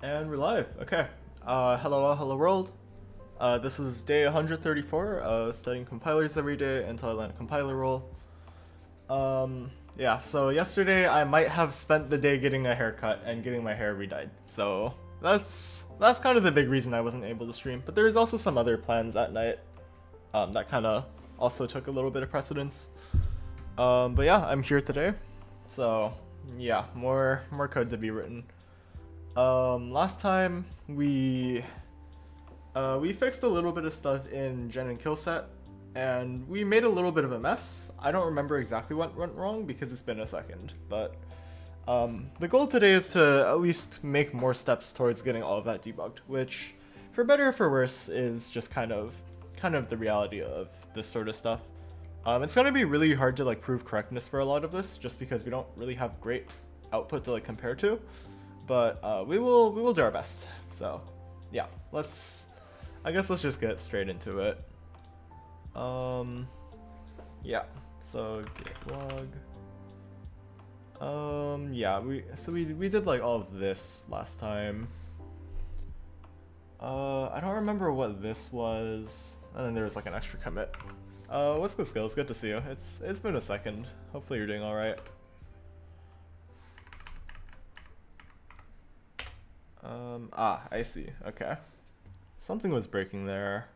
And we're live. Okay. Hello world. This is day 134 of studying compilers every day until I land a compiler role. Yeah, so yesterday I might have spent the day getting a haircut and getting my hair redyed. So that's kind of the big reason I wasn't able to stream. But there's also some other plans at night that kind of also took a little bit of precedence. But yeah, I'm here today. So yeah, more code to be written. Last time we fixed a little bit of stuff in gen and kill set, and we made a little bit of a mess. I don't remember exactly what went wrong because it's been a second, but the goal today is to at least make more steps towards getting all of that debugged, which, for better or for worse, is just kind of the reality of this sort of stuff. It's gonna be really hard to like prove correctness for a lot of this, just because we don't really have great output to like compare to. But we will do our best. So yeah, I guess let's just get straight into it. Yeah, so git log. Yeah, we did like all of this last time. I don't remember what this was, and then there was like an extra commit. What's good, Skills? Good to see you. It's been a second. Hopefully you're doing all right. I see. Okay. Something was breaking there.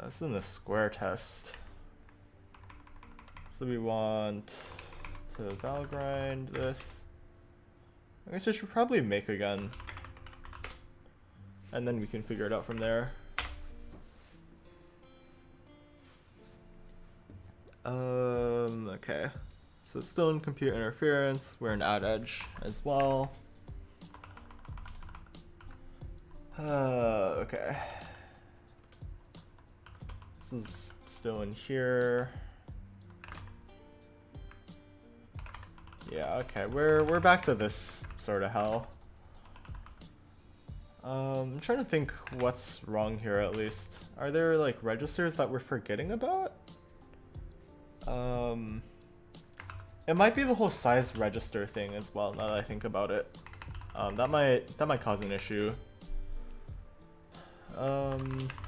This is in the square test. So we want to val grind this. I guess I should probably make again. And then we can figure it out from there. Okay. So still in compute interference, we're in add edge as well. Okay. This is still in here. Yeah, okay, we're back to this sort of hell. I'm trying to think what's wrong here at least. Are there like registers that we're forgetting about? It might be the whole size register thing as well, now that I think about it. That might cause an issue.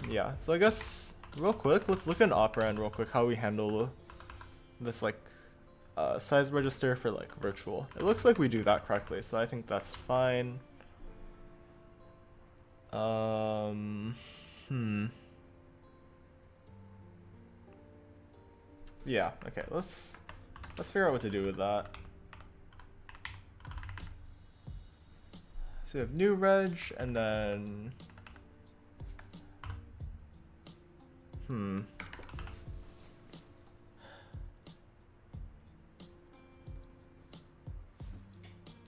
Yeah, so I guess real quick, let's look in operand real quick how we handle this like size register for like virtual. It looks like we do that correctly, so I think that's fine. Yeah, okay, let's figure out what to do with that. So we have new reg, and then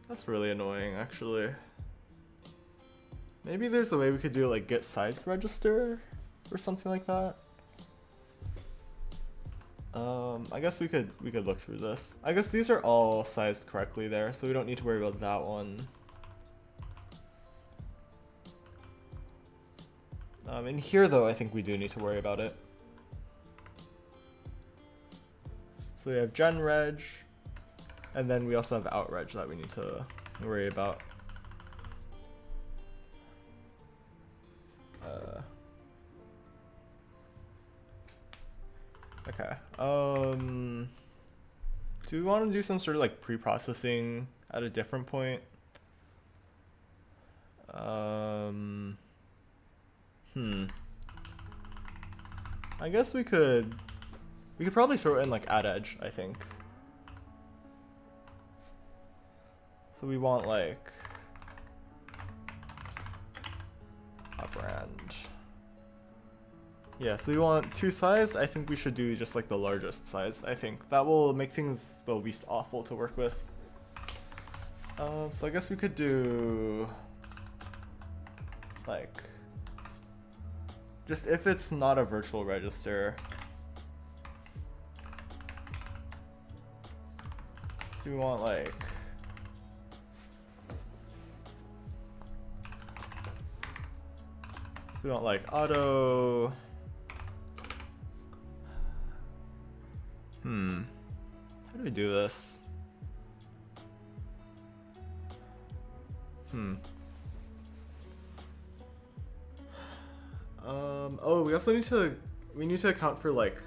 that's really annoying, actually. Maybe there's a way we could do like get size register or something like that. I guess we could look through this. I guess these are all sized correctly there, so we don't need to worry about that one. In here though, I think we do need to worry about it. So we have gen reg, and then we also have out reg that we need to worry about. Okay. Do we want to do some sort of like pre-processing at a different point? I guess we could probably throw in like add edge, I think. So we want like operand. Yeah, so we want two sized. I think we should do just like the largest size. I think that will make things the least awful to work with. So I guess we could do like just if it's not a virtual register. So we want like auto. How do we do this? Oh, we also need to account for like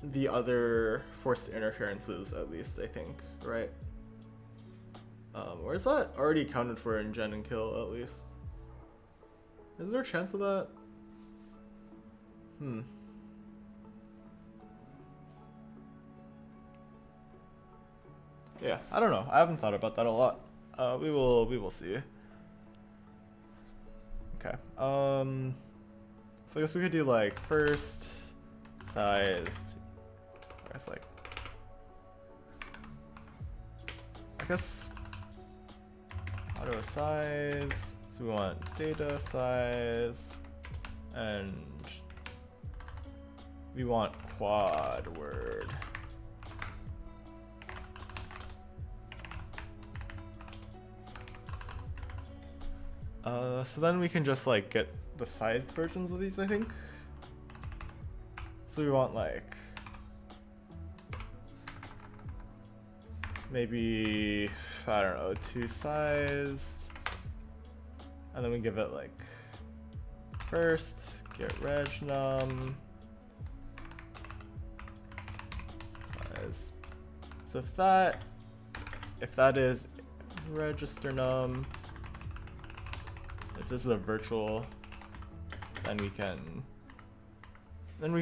the other forced interferences at least, I think, right? Or is that already accounted for in gen and kill at least? Is there a chance of that? Yeah, I don't know. I haven't thought about that a lot. We will see. Okay. So I guess we could do like first sized. I guess auto size. So we want data size, and we want quad word. So then we can just like get the sized versions of these, I think. So we want like maybe, I don't know, 2 sized, and then we give it like first get reg num size. So if that is register num, if this is a virtual, then we can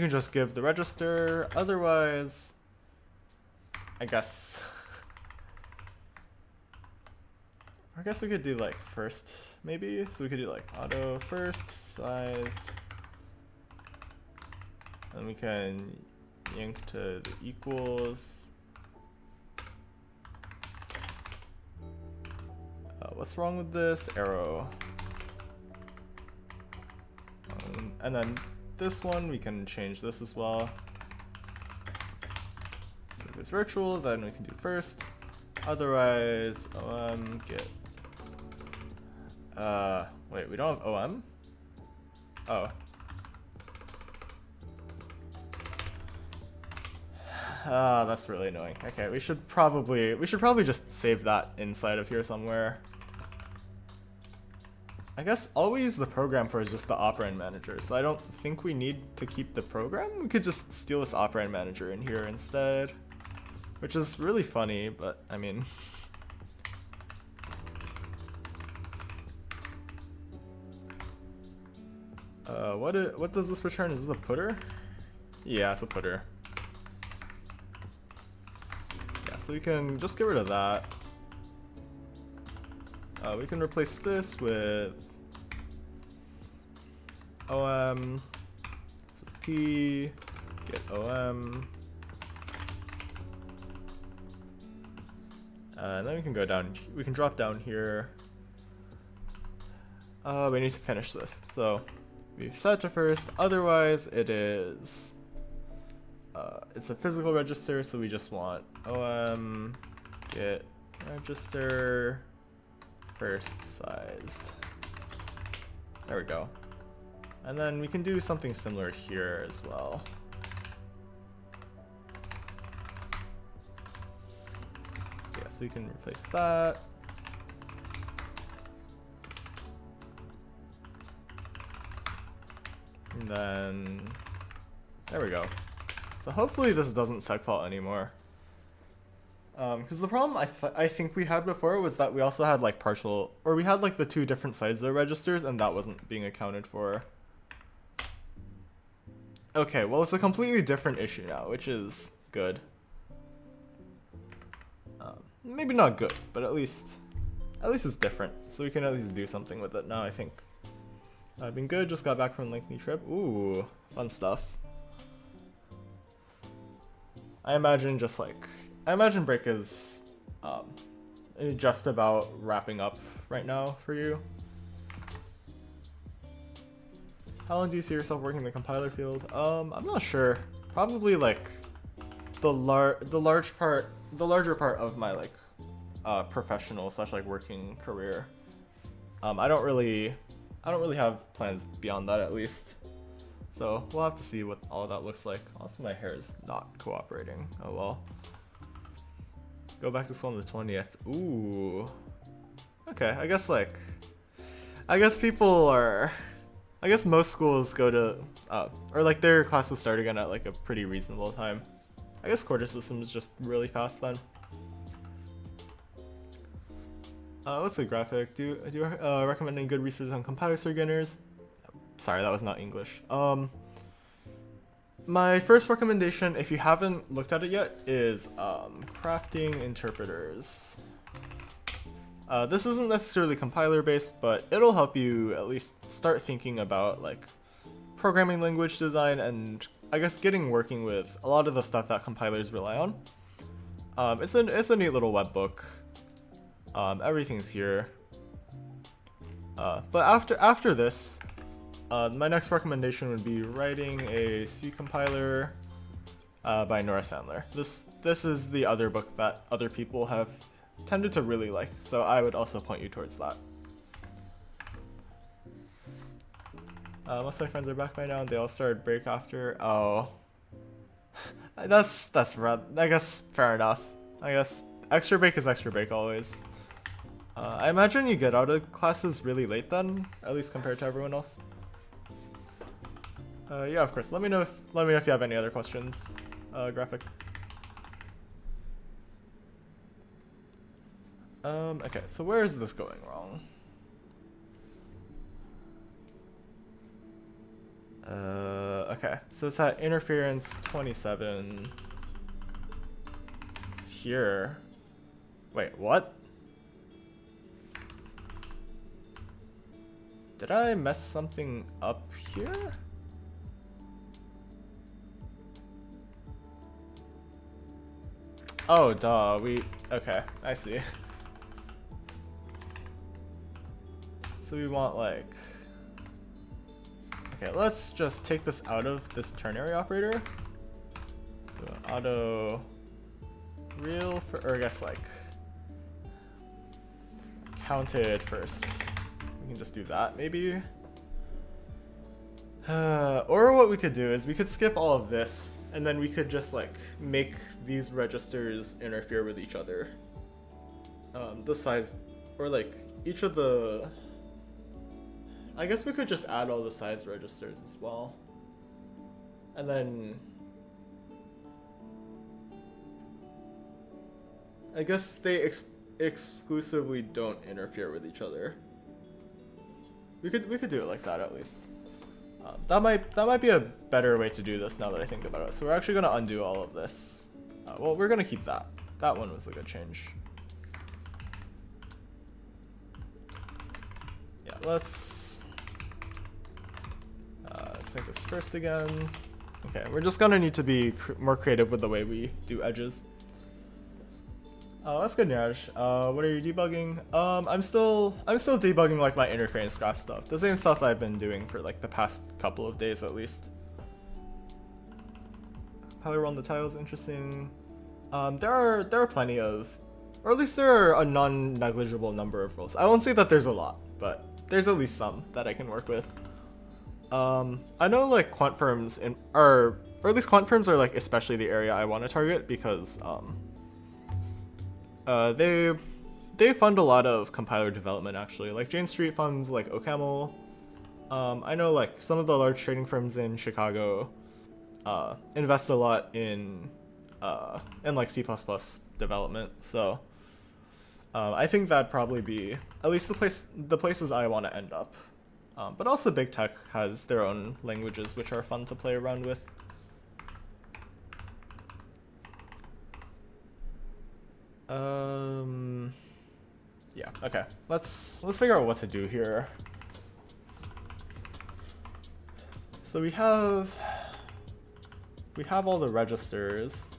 just give the register. Otherwise, I guess we could do like first maybe. So we could do like auto first sized, and we can yank to the equals. What's wrong with this arrow? And then this one, we can change this as well. So if it's virtual, then we can do first. Otherwise, get. Wait, we don't have OM? Oh. That's really annoying. Okay, we should probably just save that inside of here somewhere. I guess all we use the program for is just the operand manager, so I don't think we need to keep the program. We could just steal this operand manager in here instead, which is really funny, but I mean. What does this return? Is this a putter? Yeah, it's a putter. Yeah, so we can just get rid of that. We can replace this with OM. This is P. Get OM. And then we can go down. We can drop down here. We need to finish this. So we've set to first. Otherwise, it is. It's a physical register, so we just want OM. Get register. First sized. There we go. And then we can do something similar here as well. Yeah, so you can replace that. And then there we go. So hopefully this doesn't segfault anymore. Because the problem I think we had before was that we also had like partial, or we had like the 2 different sizes of registers, and that wasn't being accounted for. Okay, well it's a completely different issue now, which is good. Maybe not good, but at least it's different, so we can at least do something with it now, I think. I've been good, just got back from lengthy trip. Ooh, fun stuff. I imagine break is just about wrapping up right now for you. How long do you see yourself working in the compiler field? I'm not sure. Probably like the larger part of my like professional / like working career. I don't really have plans beyond that, at least. So we'll have to see what all of that looks like. Also, my hair is not cooperating. Oh well. Go back to school on the 20th. Ooh. Okay, I guess people are, I guess most schools go to, or like their classes start again at like a pretty reasonable time. I guess quarter system is just really fast then. What's the graphic? Do you recommend any good research on compilers for beginners? Sorry, that was not English. My first recommendation, if you haven't looked at it yet, is crafting interpreters. This isn't necessarily compiler based, but it'll help you at least start thinking about like programming language design and I guess getting working with a lot of the stuff that compilers rely on. It's a neat little web book. Everything's here. But after this, my next recommendation would be writing a C compiler by Nora Sandler. This is the other book that other people have tended to really like, so I would also point you towards that. Most of my friends are back by now, and they all started break after. Oh, that's I guess fair enough. I guess extra break is extra break always. I imagine you get out of classes really late then, at least compared to everyone else. Yeah, of course. Let me know if you have any other questions. Graphic. Okay, so where is this going wrong? Okay, so it's at interference 27. It's here. Wait, what? Did I mess something up here? Oh, duh, okay, I see. So we want like, okay, let's just take this out of this ternary operator. So auto real, or I guess like counted first. We can just do that maybe. Or what we could do is we could skip all of this and then we could just like make these registers interfere with each other. The size, or like each of the, I guess we could just add all the size registers as well. And then I guess they exclusively don't interfere with each other. We could do it like that at least. That might be a better way to do this now that I think about it. So we're actually gonna undo all of this. Well, we're gonna keep that. That one was a good change. Yeah, let's make this first again. Okay, we're just gonna need to be more creative with the way we do edges. That's good, Niraj. What are you debugging? I'm still debugging like my interference graph stuff. The same stuff I've been doing for like the past couple of days at least. Compiler on the tiles, interesting. There are plenty of, or at least there are a non-negligible number of rules. I won't say that there's a lot, but there's at least some that I can work with. I know like quant firms or at least quant firms are like especially the area I want to target because they fund a lot of compiler development actually. Like Jane Street funds like OCaml. I know like some of the large trading firms in Chicago invest a lot in like C++ development. So I think that'd probably be at least the places I want to end up. But also big tech has their own languages which are fun to play around with. Yeah, okay. Let's figure out what to do here. So we have all the registers.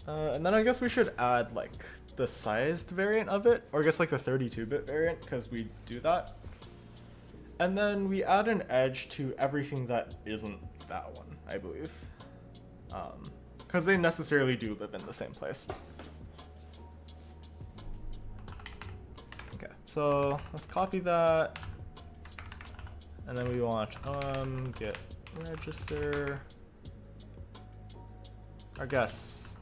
And then I guess we should add like the sized variant of it, or I guess like the 32-bit variant, because we do that. And then we add an edge to everything that isn't that one, I believe. Because they necessarily do live in the same place. Okay, so let's copy that. And then we want get register. I guess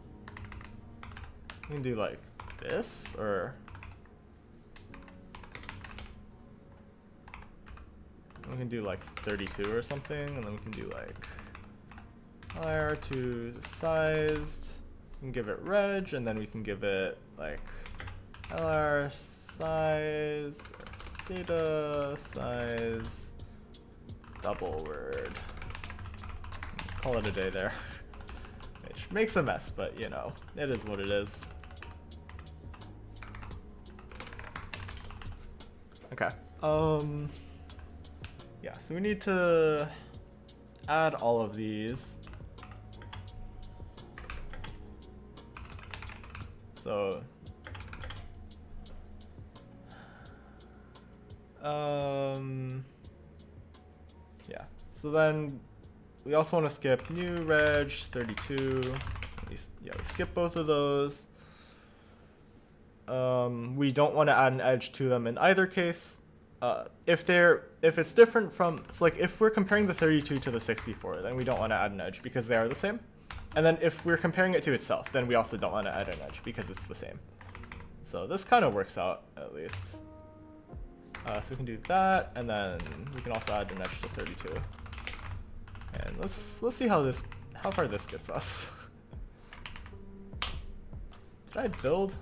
We can do like this, or we can do like 32 or something, and then we can do like LR to the size. We can give it reg, and then we can give it like LR size, data size, double word. Call it a day there. Which makes a mess, but you know, it is what it is. Okay. Yeah, so we need to add all of these. So yeah. So then we also want to skip new reg 32. We skip both of those. We don't want to add an edge to them in either case. If it's different from, so like if we're comparing the 32 to the 64, then we don't want to add an edge because they are the same. And then if we're comparing it to itself, then we also don't want to add an edge because it's the same. So this kind of works out at least. So we can do that, and then we can also add an edge to 32. And let's see how far this gets us. Did I build?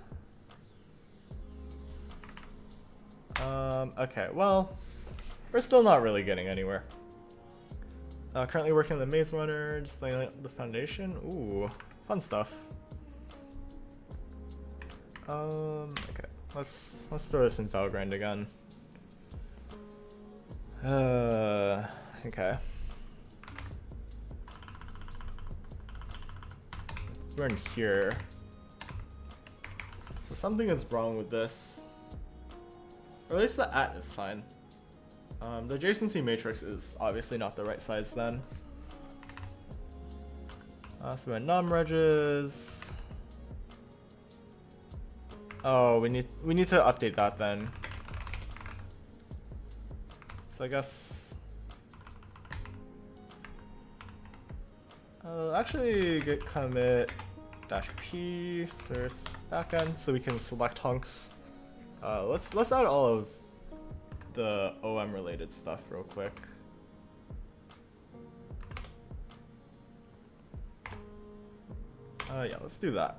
Okay, well, we're still not really getting anywhere. Currently working on the maze runner, just laying out the foundation. Ooh, fun stuff. Okay, let's throw this in Valgrind again. Okay. We're in here. So something is wrong with this. Or at least the at is fine. The adjacency matrix is obviously not the right size then. So we have num-reges. Oh, we need to update that then. So I guess actually git commit -p source backend so we can select hunks. Let's add all of the OM related stuff real quick. Yeah, let's do that.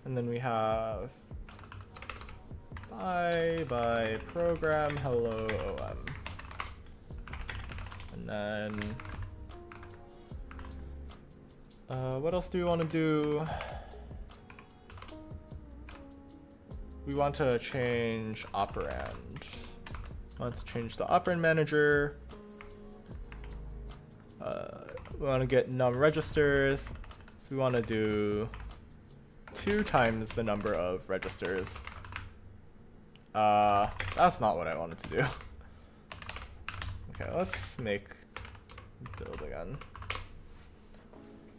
And then we have by program hello OM. And then what else do we want to do? We want to change operand. Let's change the operand manager. We want to get num registers. So we want to do 2 times the number of registers. That's not what I wanted to do. Okay, let's make build again.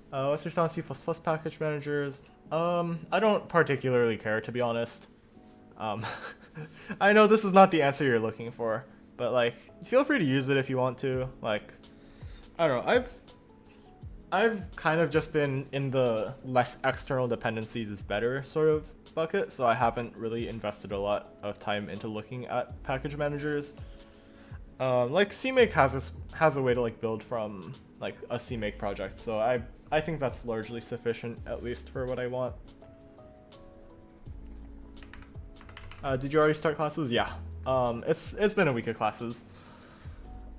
What's your thoughts on C++ package managers? I don't particularly care, to be honest. I know this is not the answer you're looking for, but like, feel free to use it if you want to. Like, I don't know. I've kind of just been in the less external dependencies is better sort of bucket, so I haven't really invested a lot of time into looking at package managers. Like CMake has a way to like build from like a CMake project, so I think that's largely sufficient, at least for what I want. Did you already start classes? Yeah. It's been a week of classes.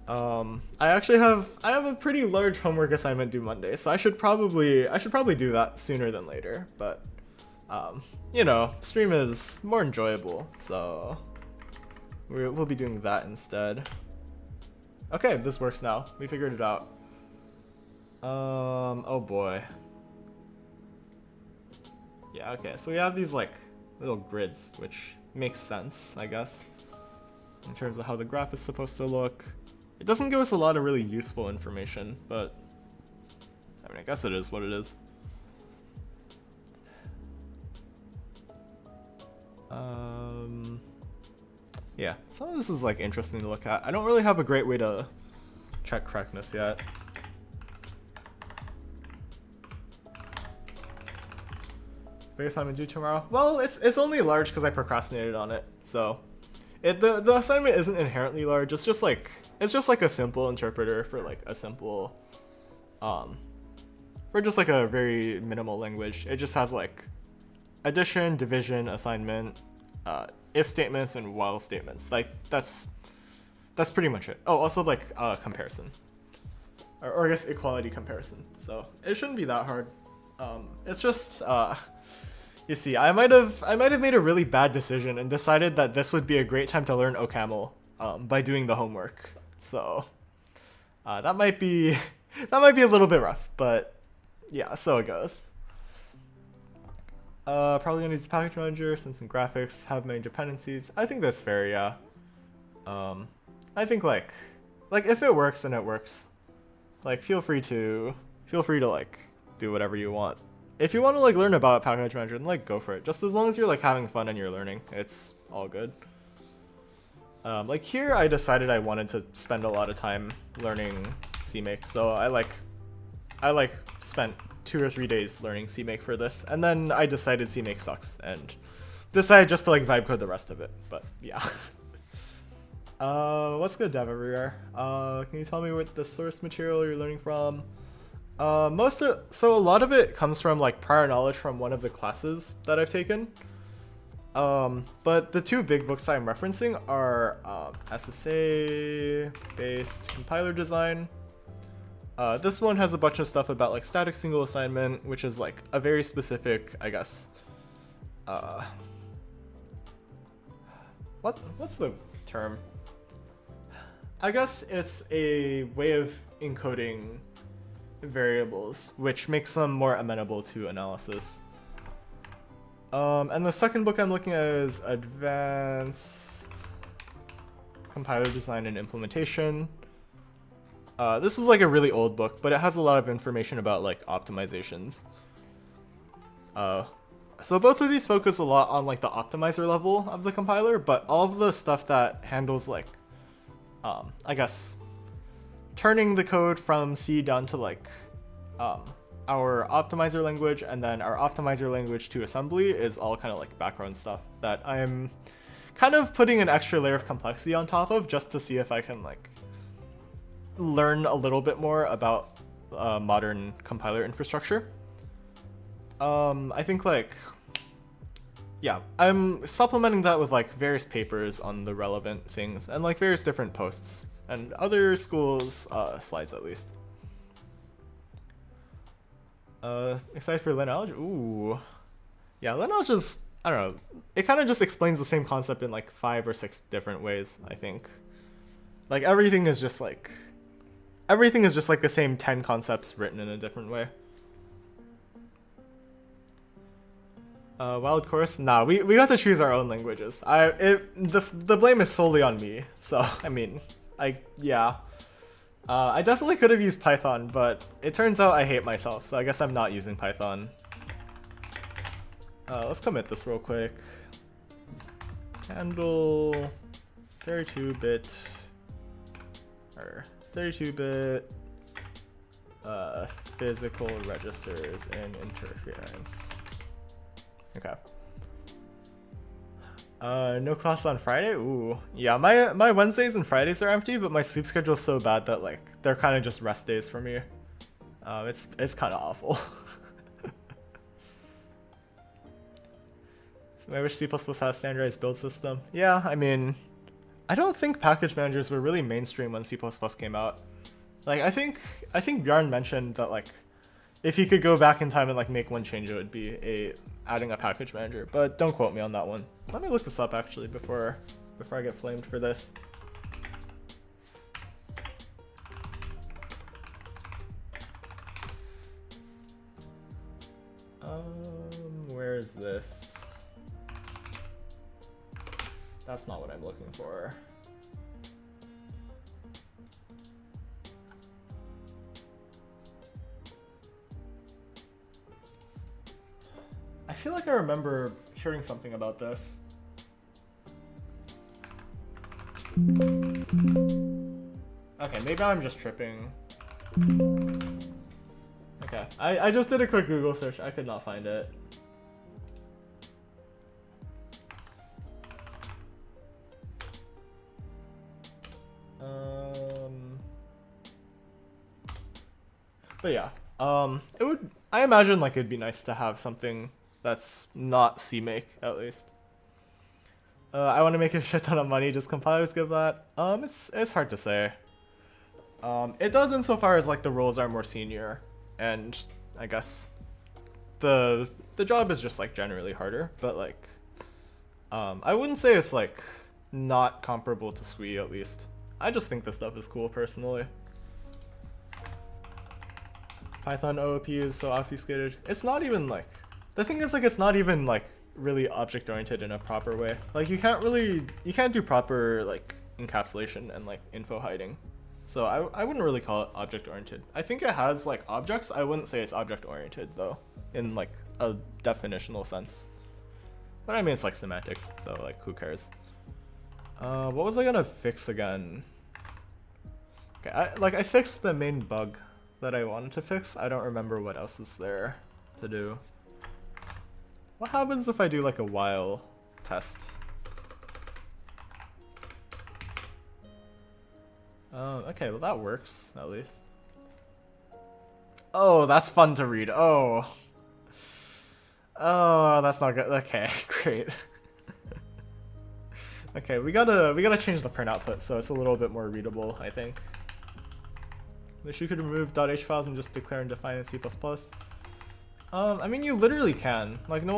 I have a pretty large homework assignment due Monday, so I should probably do that sooner than later. But you know, stream is more enjoyable, so we'll be doing that instead. Okay, this works now. We figured it out. Oh boy. Yeah, okay, so we have these like little grids, which makes sense, I guess, in terms of how the graph is supposed to look. It doesn't give us a lot of really useful information, but I mean, I guess it is what it is. Yeah, some of this is like interesting to look at. I don't really have a great way to check correctness yet. Big assignment due tomorrow. Well, it's only large because I procrastinated on it. So, the assignment isn't inherently large. It's just like a simple interpreter for like a simple, for just like a very minimal language. It just has like addition, division, assignment, if statements, and while statements. Like that's pretty much it. Oh, also like comparison, or I guess equality comparison. So it shouldn't be that hard. It's just you see, I might have made a really bad decision and decided that this would be a great time to learn OCaml by doing the homework. So that might be a little bit rough, but yeah, so it goes. Probably gonna use the package manager since some graphics have many dependencies. I think that's fair, yeah. I think like if it works, then it works. Like feel free to like do whatever you want. If you want to like learn about package manager, then like go for it. Just as long as you're like having fun and you're learning, it's all good. Like here, I decided I wanted to spend a lot of time learning CMake, so I spent 2 or 3 days learning CMake for this, and then I decided CMake sucks and decided just to like vibe code the rest of it. But yeah. What's good, dev everywhere? Can you tell me what the source material you're learning from? So a lot of it comes from like prior knowledge from one of the classes that I've taken. But the 2 big books I'm referencing are SSA based compiler design. This one has a bunch of stuff about like static single assignment, which is like a very specific, I guess, what's the term? I guess it's a way of encoding variables, which makes them more amenable to analysis. And the second book I'm looking at is Advanced Compiler Design and Implementation. This is like a really old book, but it has a lot of information about like optimizations. So both of these focus a lot on like the optimizer level of the compiler, but all of the stuff that handles like, I guess, turning the code from C down to like our optimizer language and then our optimizer language to assembly is all kind of like background stuff that I'm kind of putting an extra layer of complexity on top of just to see if I can like learn a little bit more about modern compiler infrastructure. I think like, yeah, I'm supplementing that with like various papers on the relevant things and like various different posts and other schools' slides at least. Excited for lineage? Ooh. Yeah, lineage is, I don't know, it kind of just explains the same concept in like 5 or 6 different ways, I think. Like everything is just like the same 10 concepts written in a different way. Wild course? Nah, we got to choose our own languages. The blame is solely on me. So, I mean, yeah. I definitely could have used Python, but it turns out I hate myself, so I guess I'm not using Python. Let's commit this real quick. Handle 32-bit or 32-bit physical registers and interference. Okay. No class on Friday? Ooh. Yeah, my Wednesdays and Fridays are empty, but my sleep schedule is so bad that like they're kind of just rest days for me. It's kind of awful. I wish C++ had a standardized build system. Yeah, I mean, I don't think package managers were really mainstream when C++ came out. Like I think Bjarne mentioned that like if he could go back in time and like make one change, it would be adding a package manager, but don't quote me on that one. Let me look this up actually before I get flamed for this. Where is this? That's not what I'm looking for. I feel like I remember hearing something about this. Okay, maybe I'm just tripping. Okay, I just did a quick Google search. I could not find it. But yeah, I imagine like it'd be nice to have something that's not CMake at least. I want to make a shit ton of money. Just compilers give that. It's hard to say. It does insofar as like the roles are more senior, and I guess the job is just like generally harder. But like, I wouldn't say it's like not comparable to SWE at least. I just think this stuff is cool personally. Python OOP is so obfuscated. It's not even like, the thing is like it's not even like really object oriented in a proper way. Like you can't do proper like encapsulation and like info hiding. So I wouldn't really call it object oriented. I think it has like objects. I wouldn't say it's object oriented though, in like a definitional sense. But I mean it's like semantics, so like who cares? What was I gonna fix again? Okay, I fixed the main bug that I wanted to fix. I don't remember what else is there to do. What happens if I do like a while test? Okay, well that works at least. Oh, that's fun to read. Oh, that's not good. Okay, great. Okay, we gotta change the print output so it's a little bit more readable, I think. Wish you could remove .h files and just declare and define in C++. I mean, you literally can. Like, no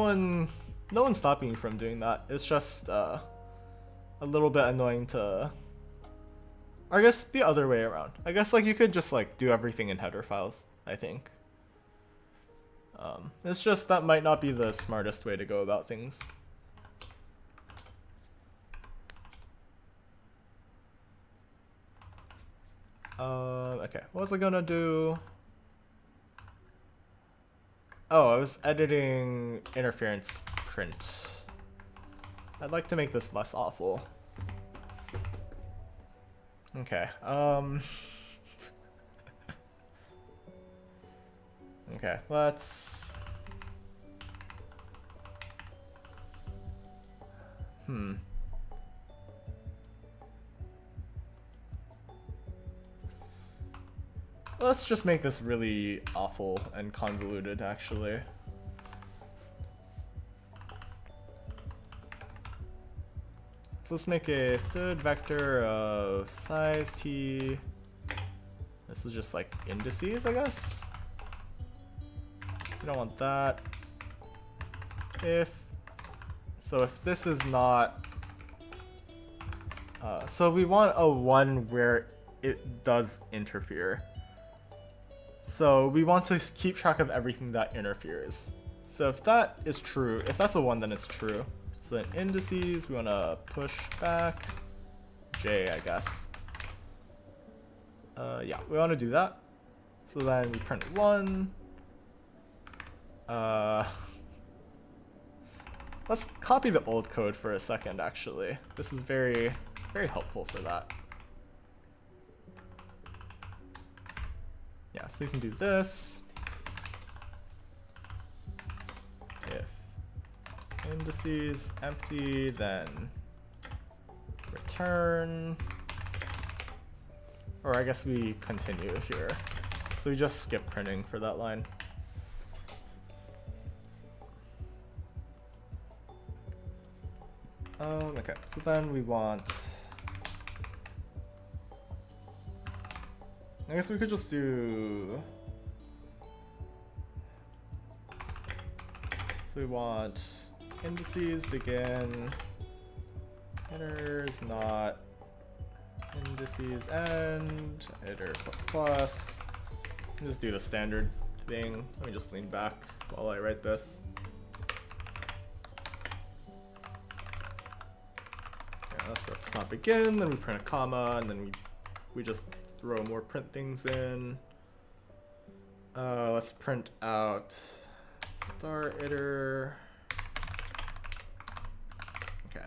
one's stopping you from doing that. It's just a little bit annoying to. I guess the other way around. I guess like you could just like do everything in header files. I think. It's just that might not be the smartest way to go about things. Okay, what was I gonna do? Oh, I was editing interference print. I'd like to make this less awful. Okay, okay, let's... Let's just make this really awful and convoluted, actually. So let's make a std vector of size t. This is just like indices, I guess. We don't want that. If this is not, so we want a one where it does interfere. So we want to keep track of everything that interferes. So if that is true, if that's a 1, then it's true. So then indices, we want to push back j, I guess. Yeah, we want to do that. So then we print 1. Let's copy the old code for a second, actually. This is very, very helpful for that. Yeah, so you can do this. If indices empty, then return. Or I guess we continue here. So we just skip printing for that line. Okay, so then we want, I guess we could just do, so we want indices begin, headers not, indices end, editor plus plus. Just do the standard thing. Let me just lean back while I write this. So it's not begin, then we print a comma, and then we just throw more print things in. Let's print out star iter. Okay,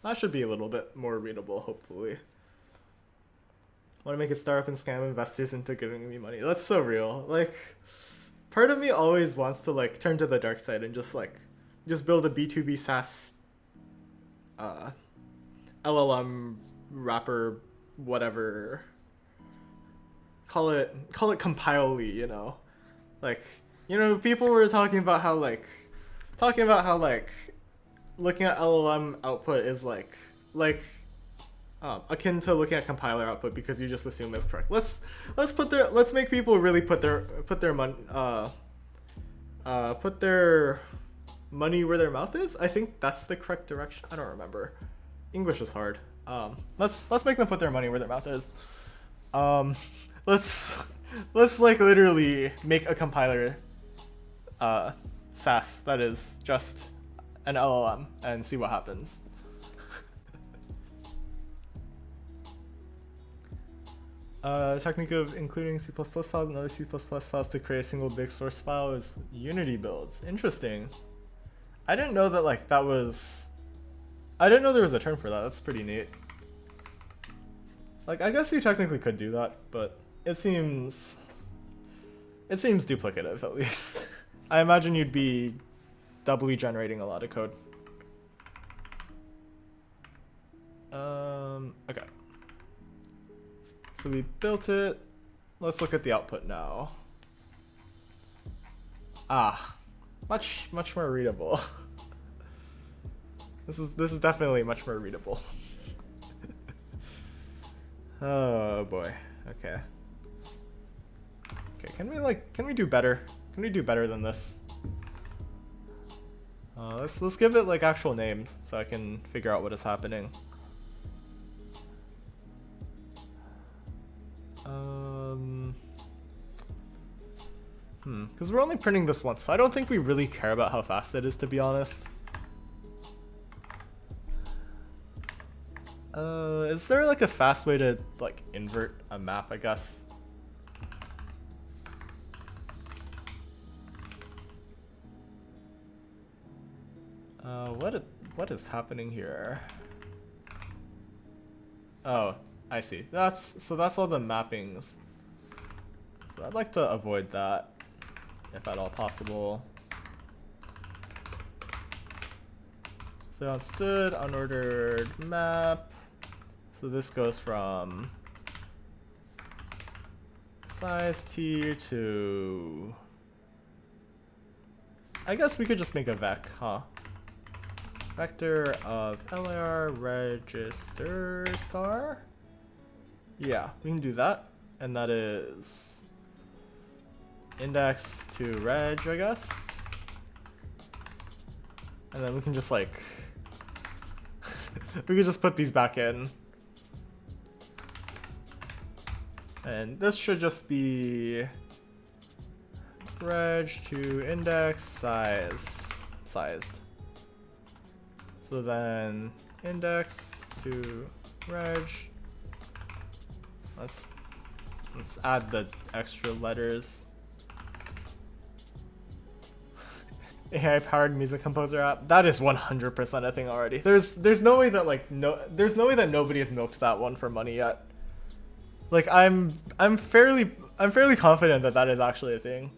that should be a little bit more readable, hopefully. Want to make a startup and scam investors into giving me money. That's so real. Like, part of me always wants to like turn to the dark side and just build a B2B SaaS LLM wrapper, whatever call it compile-y, you know? Like, you know, people were talking about how looking at LLM output is akin to looking at compiler output because you just assume it's correct. Let's make people really put their money where their mouth is. I think that's the correct direction. I don't remember. English is hard. Let's make them put their money where their mouth is. Let's like literally make a compiler SAS that is just an LLM and see what happens. Technique of including C++ files and other C++ files to create a single big source file is Unity builds. Interesting. I didn't know that I didn't know there was a term for that. That's pretty neat. Like, I guess you technically could do that, but it seems duplicative at least. I imagine you'd be doubly generating a lot of code. Okay. So we built it. Let's look at the output now. Ah, much more readable. This is definitely much more readable. Oh boy. Okay. Okay, can we do better? Can we do better than this? Let's give it like actual names so I can figure out what is happening. Because we're only printing this once, so I don't think we really care about how fast it is, to be honest. Is there like a fast way to like invert a map, I guess? What is happening here? Oh, I see. That's all the mappings. So I'd like to avoid that, if at all possible. So unstood, unordered map. So this goes from size T to... I guess we could just make a vec, huh? Vector of lar register star? Yeah, we can do that. And that is index to reg, I guess. And then we can just like... we could just put these back in. And this should just be reg to index sized. So then index to reg. Let's add the extra letters. AI powered music composer app. That is 100% a thing already. There's no way that there's no way that nobody has milked that one for money yet. Like I'm fairly confident that that is actually a thing.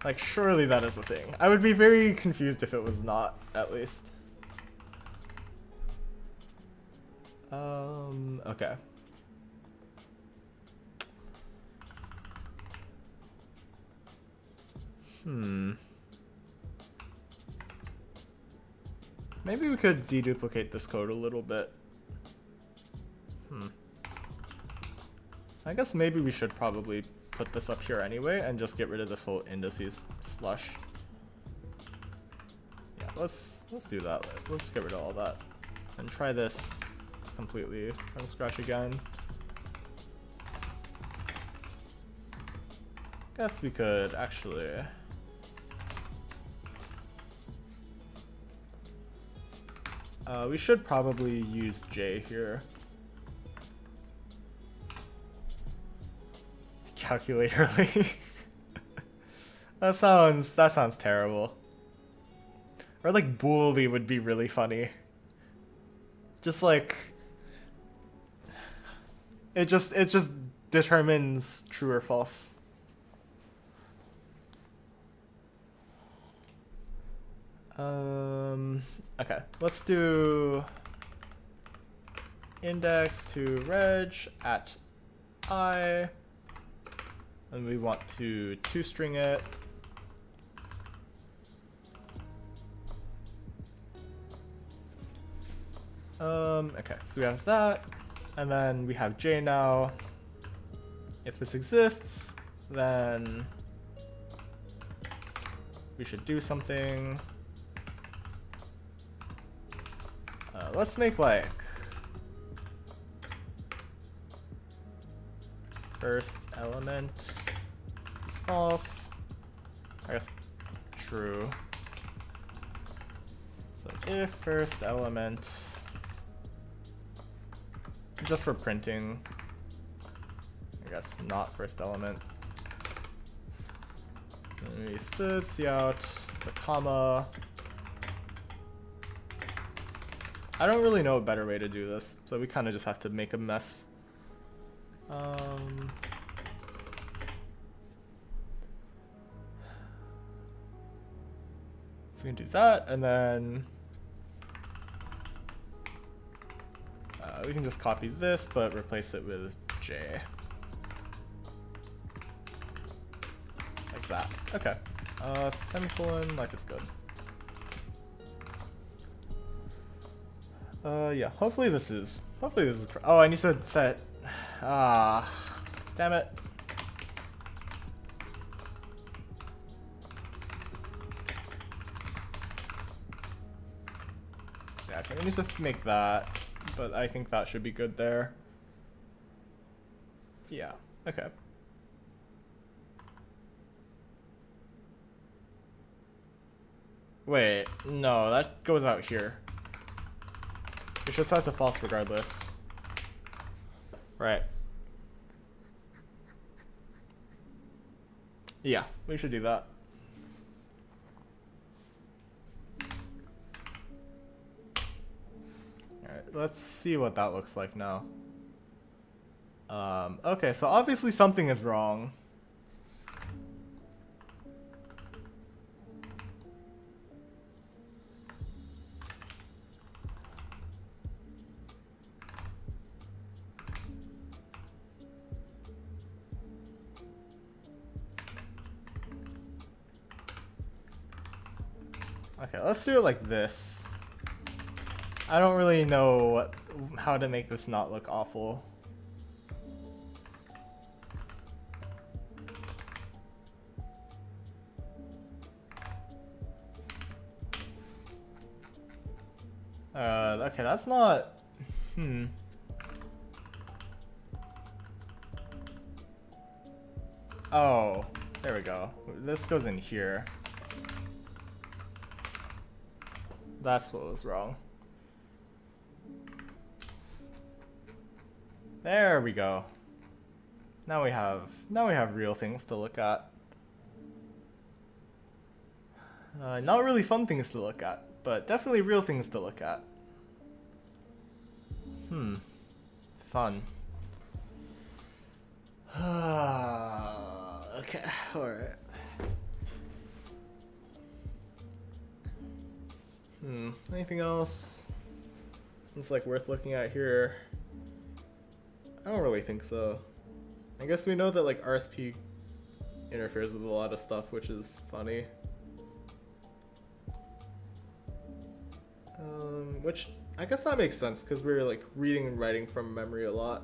Like surely that is a thing. I would be very confused if it was not, at least. Okay. Maybe we could deduplicate this code a little bit. I guess maybe we should probably put this up here anyway and just get rid of this whole indices slush. Yeah, let's do that. Let's get rid of all that and try this completely from scratch again. Guess we could actually... we should probably use J here. Calculatorly. that sounds terrible. Or like booly would be really funny. Just like it just determines true or false. Okay, let's do index to reg at I, and we want to toString it. Okay, so we have that, and then we have j now. If this exists, then we should do something. Let's make like first element. This is false. I guess true. So if first element, just for printing, I guess not first element. And we stood cout the comma. I don't really know a better way to do this, so we kind of just have to make a mess. So we can do that, and then we can just copy this, but replace it with j. Like that. Okay. Semicolon, life is good. Yeah, hopefully this is, oh, I need to set, damn it. Yeah, I think I need to make that, but I think that should be good there. Yeah, okay. Wait, no, that goes out here. We should set to false regardless. Right. Yeah, we should do that. Alright, let's see what that looks like now. Okay, so obviously something is wrong. Okay, let's do it like this. I don't really know how to make this not look awful. Okay, that's not... Oh, there we go. This goes in here. That's what was wrong. There we go. Now we have real things to look at. Not really fun things to look at, but definitely real things to look at. Fun. Okay, alright. Anything else that's like worth looking at here? I don't really think so. I guess we know that like RSP interferes with a lot of stuff, which is funny. Which I guess that makes sense because we're like reading and writing from memory a lot.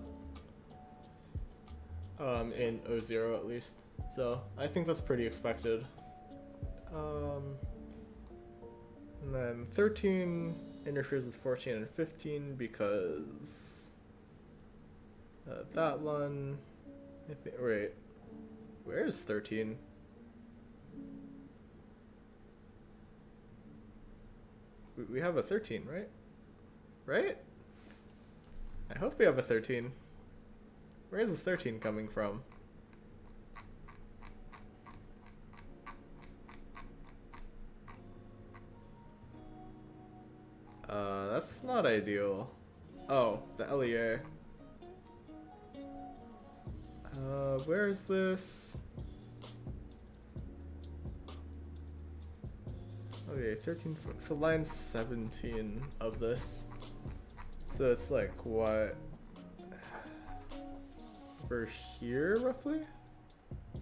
In O0 at least. So I think that's pretty expected. And then 13 interferes with 14 and 15 because that one, I think, wait, where is 13? We have a 13, right? Right? I hope we have a 13. Where is this 13 coming from? That's not ideal. Oh, the LEA. Where is this? Okay, 13, so line 17 of this. So it's like what? Over here, roughly?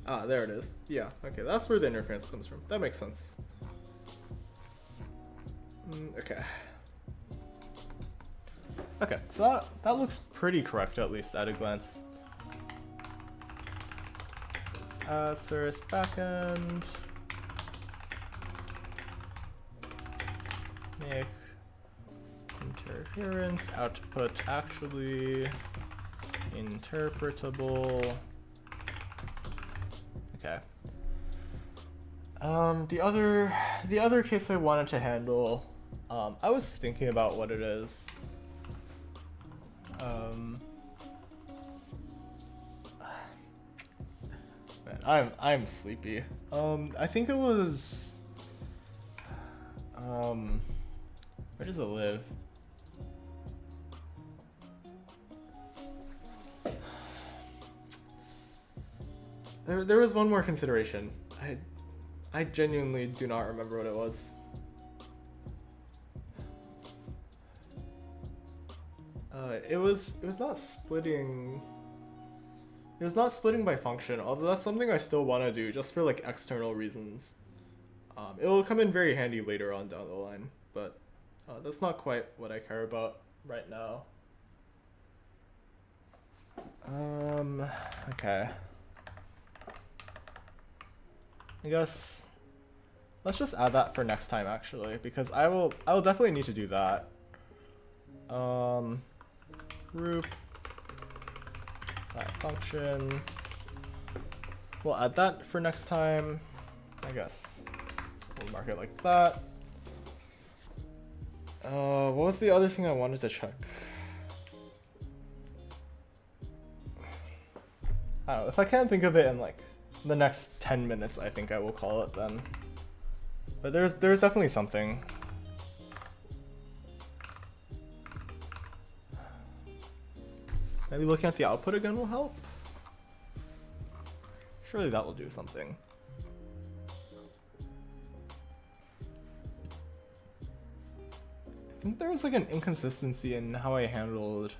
Ah, there it is. Yeah, okay, that's where the interference comes from. That makes sense. Okay. Okay, so that looks pretty correct, at least at a glance. Let's add source backend. Make interference output actually interpretable. Okay. The other case I wanted to handle, I was thinking about what it is. Man, I'm sleepy. I think it was, where does it live? There was one more consideration. I genuinely do not remember what it was. It was not splitting. It was not splitting by function, although that's something I still want to do just for like external reasons. It will come in very handy later on down the line, but that's not quite what I care about right now. Okay. I guess let's just add that for next time actually, because I will definitely need to do that. Group that function. We'll add that for next time. I guess we'll mark it like that. What was the other thing I wanted to check? I don't know, if I can't think of it in like the next 10 minutes, I think I will call it then. But there's definitely something. Maybe looking at the output again will help? Surely that will do something. I think there was like an inconsistency in how I handled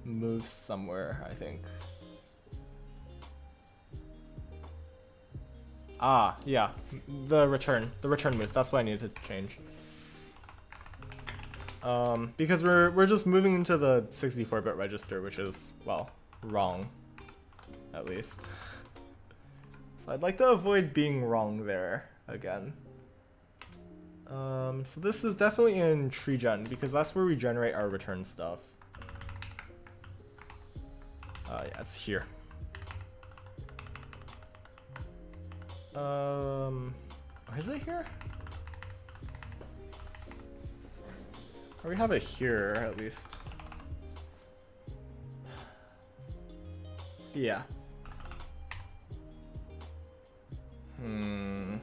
moves somewhere, I think. Ah, yeah, the return move, that's what I need to change. Because we're just moving into the 64-bit register, which is, well, wrong, at least. So I'd like to avoid being wrong there again. So this is definitely in tree gen, because that's where we generate our return stuff. Yeah, it's here. Is it here? Or we have it here, at least. Yeah. Okay,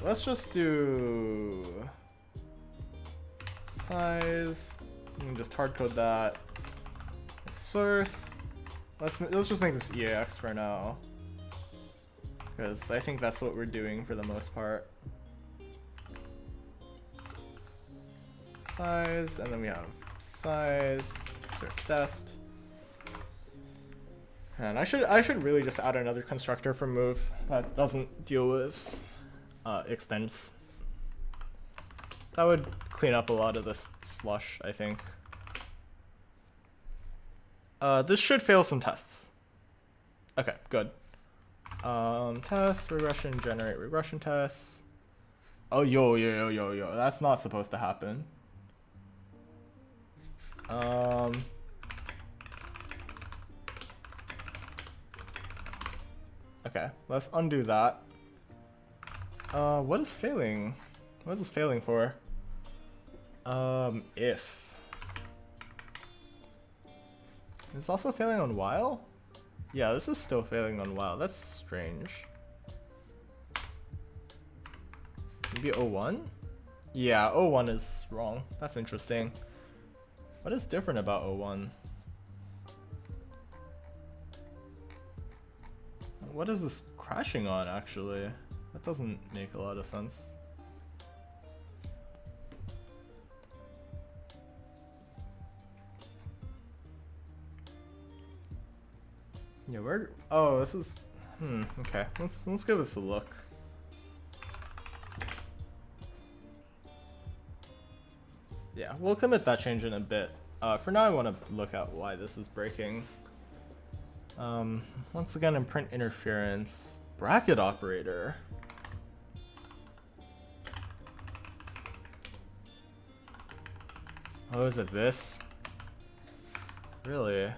let's just do size. You can just hardcode that. Source. Let's just make this EAX for now, because I think that's what we're doing for the most part. Size, and then we have size, source dest. And I should really just add another constructor for move that doesn't deal with extents. That would clean up a lot of this slush, I think. This should fail some tests. Okay, good. Test, regression, generate regression tests. Oh, yo, that's not supposed to happen. Okay, let's undo that. What is failing? What is this failing for? If. It's also failing on while? Yeah, this is still failing on while. That's strange. Maybe 01? Yeah, 01 is wrong. That's interesting. What is different about 01? What is this crashing on, actually? That doesn't make a lot of sense. Yeah, where? Oh, this is. Okay. Let's give this a look. Yeah, we'll commit that change in a bit. For now, I want to look at why this is breaking. Once again, in print interference, bracket operator. Oh, is it this? Really?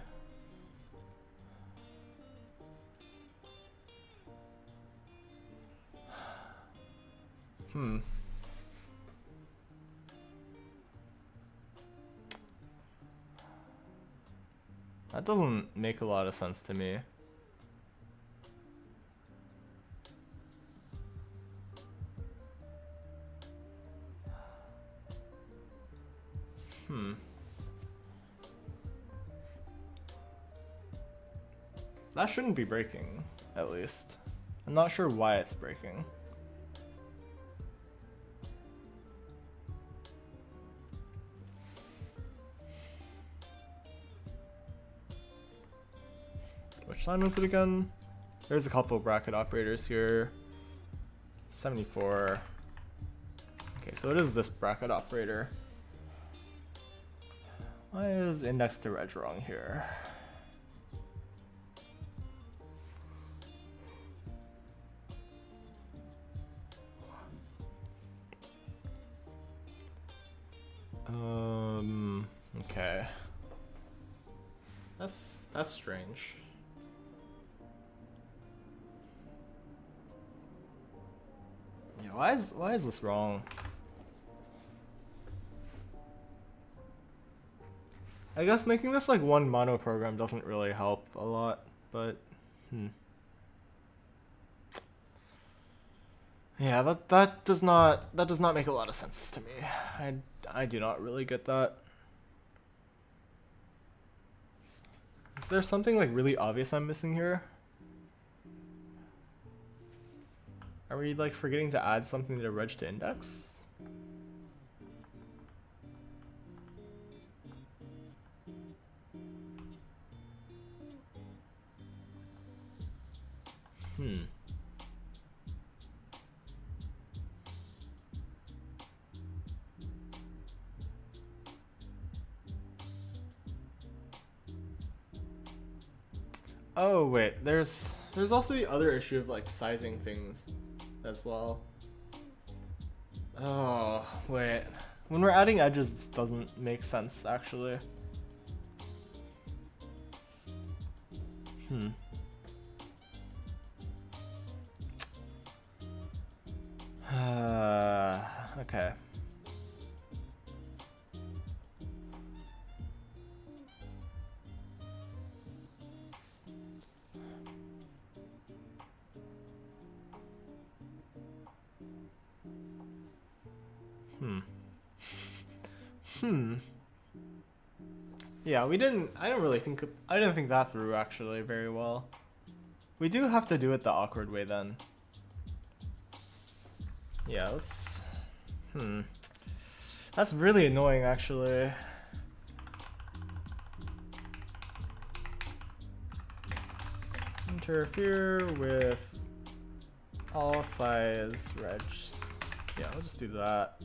That doesn't make a lot of sense to me. That shouldn't be breaking, at least. I'm not sure why it's breaking. Which line was it again? There's a couple bracket operators here. 74. Okay, so it is this bracket operator. Why is index to reg wrong here? Okay. That's strange. Yeah, why is this wrong? I guess making this like one mono program doesn't really help a lot, but yeah, that does not make a lot of sense to me. I do not really get that. Is there something like really obvious I'm missing here? Are we like forgetting to add something to reg to index? Oh wait, there's also the other issue of like sizing things as well. Oh wait, when we're adding edges, this doesn't make sense actually. Okay. Yeah, I didn't think that through actually very well. We do have to do it the awkward way then. Yeah, let's That's really annoying actually. Interfere with all size regs. Yeah, we'll just do that.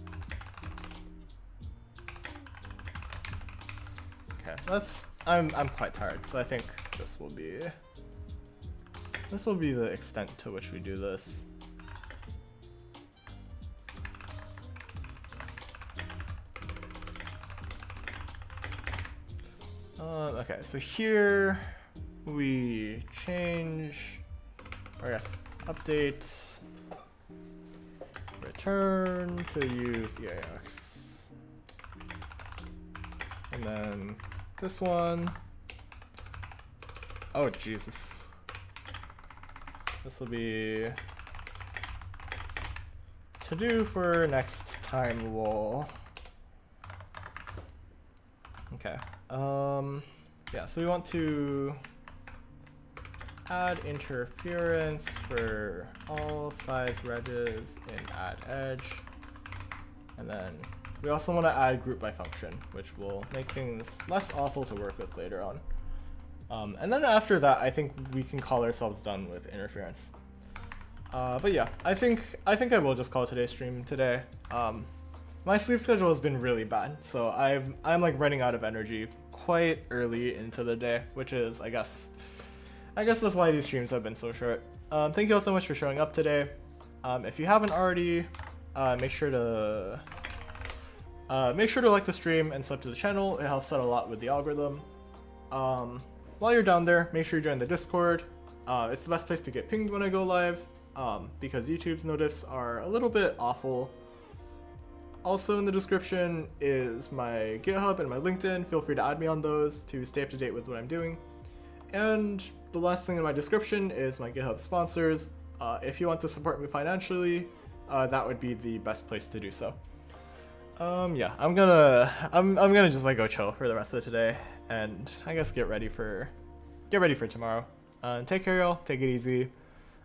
Okay, I'm quite tired, so I think this will be the extent to which we do this. Okay, so here we change, or yes, update return to use EAX. And then this one, oh Jesus. This will be to do for next time lol. Okay. Yeah, so we want to add interference for all size wedges in add edge. And then we also want to add group by function, which will make things less awful to work with later on. And then after that, I think we can call ourselves done with interference. But yeah, I think I will just call today's stream today. My sleep schedule has been really bad, so I'm like running out of energy quite early into the day, which is I guess that's why these streams have been so short. Thank you all so much for showing up today. If you haven't already, make sure to like the stream and sub to the channel. It helps out a lot with the algorithm. While you're down there, make sure you join the Discord. It's the best place to get pinged when I go live, because YouTube's notifs are a little bit awful. Also in the description is my GitHub and my LinkedIn. Feel free to add me on those to stay up to date with what I'm doing. And the last thing in my description is my GitHub sponsors. If you want to support me financially, that would be the best place to do so. Yeah, I'm gonna just like go chill for the rest of today, and I guess get ready for tomorrow. Take care, y'all. Take it easy.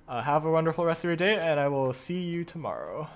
Have a wonderful rest of your day, and I will see you tomorrow.